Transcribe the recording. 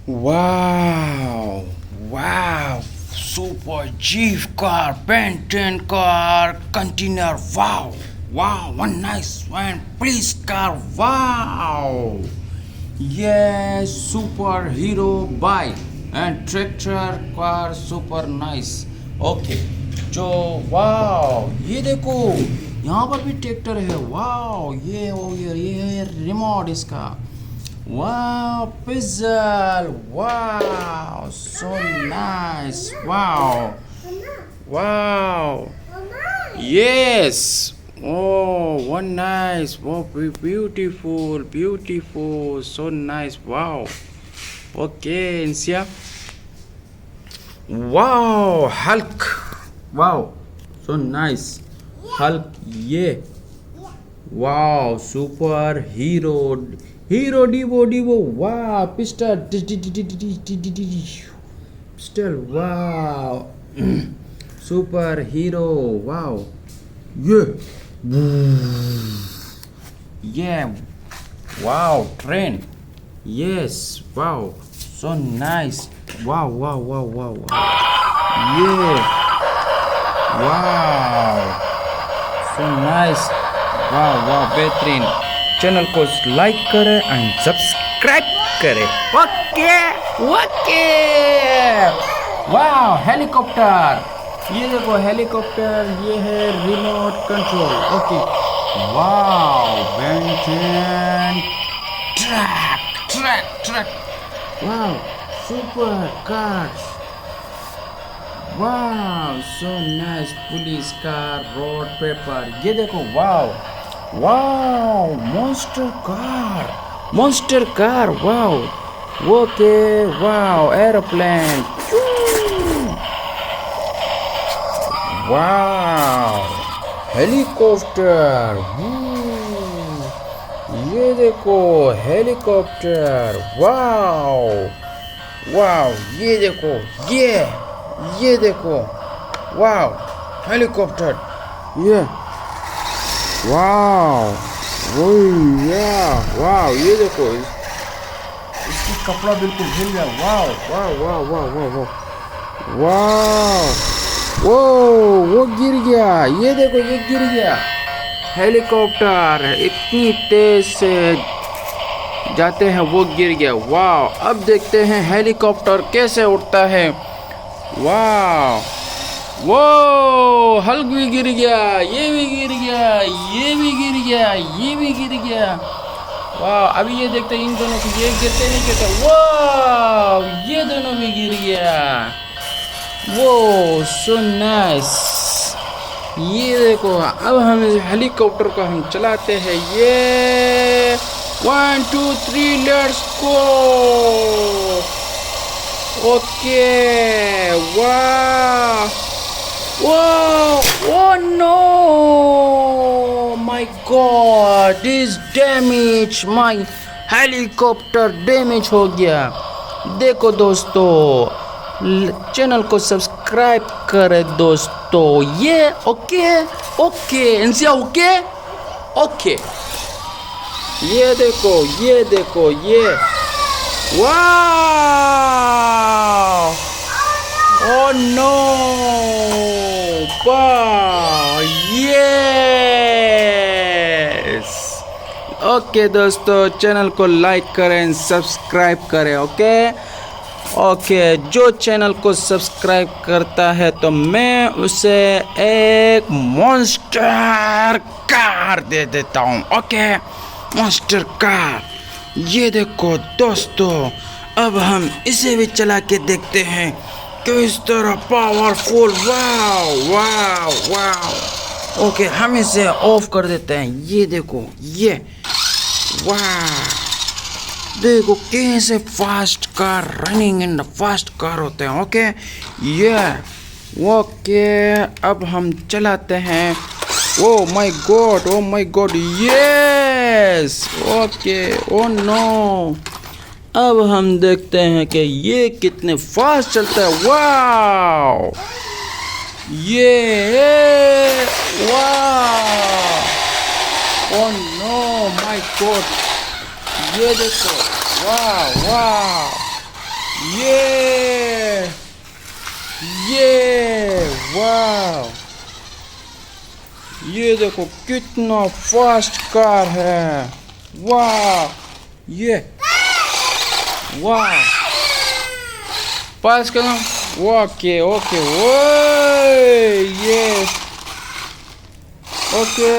Wow, wow, super Jeep car, Benton car, container, wow, wow, one nice one, police car, wow, yes, superhero bike and tractor car, super nice, okay, जो wow ये देखो यहाँ पर भी tractor है wow ये है remote इसका wow pizzle wow so nice wow yes oh one nice wow beautiful so nice wow okay Insia wow Hulk wow so nice Hulk yeah wow super hero Divo wow pistol wow superhero wow yeah wow train yes wow so nice wow yeah wow so nice wow बेहतरीन channel को like करें and subscribe करें okay वाह helicopter ये देखो helicopter ये है remote control okay वाह बेंटन ट्रक वाह सुपर कार्स वाह so nice police car road paper ये देखो वाह monster car wow okay wow airplane wow helicopter ये देखो helicopter wow ये देखो wow helicopter वाव वाव ये देखो इसकी कपड़ा बिल्कुल हिल गया वाव वो गिर गया ये देखो ये गिर गया हेलीकॉप्टर इतनी तेज से जाते हैं वो गिर गया वाव अब देखते हैं हेलीकॉप्टर कैसे उड़ता है वाव वो हल्क भी गिर गया ये भी गिर गया वाह अभी ये देखते हैं इन दोनों को ये गिरते नहीं गिरते वाह ये दोनों भी गिर गया वो सो नाइस ये देखो अब हम इस हेलीकॉप्टर को हम चलाते हैं ये 1 2 3 लेट्स गो ओके वाह oh no my god this damage my helicopter damage हो गया देखो दोस्तों चैनल को सब्सक्राइब करें दोस्तों ये ओके इंसिया ओके ये देखो ये वाह oh no yes ओके दोस्तों चैनल को लाइक करें सब्सक्राइब करें ओके जो चैनल को सब्सक्राइब करता है तो मैं उसे एक मॉन्स्टर कार दे देता हूँ ओके मॉन्स्टर कार ये देखो दोस्तों अब हम इसे भी चला के देखते हैं किस तरह पावरफुल वाव ओके हम इसे ऑफ कर देते हैं ये देखो ये वाह देखो कैसे fast car running in the fast car होते हैं ओके अब हम चलाते हैं oh my God yes okay oh no अब हम देखते हैं कि ये कितने फास्ट चलता है वाव ये वाह ओह नो माय गॉड ये देखो वाह ये ये वाह, ये देखो कितना फास्ट कार है। वाह, ये वाह, पास करो। ओके ओके, ओ ये ओके।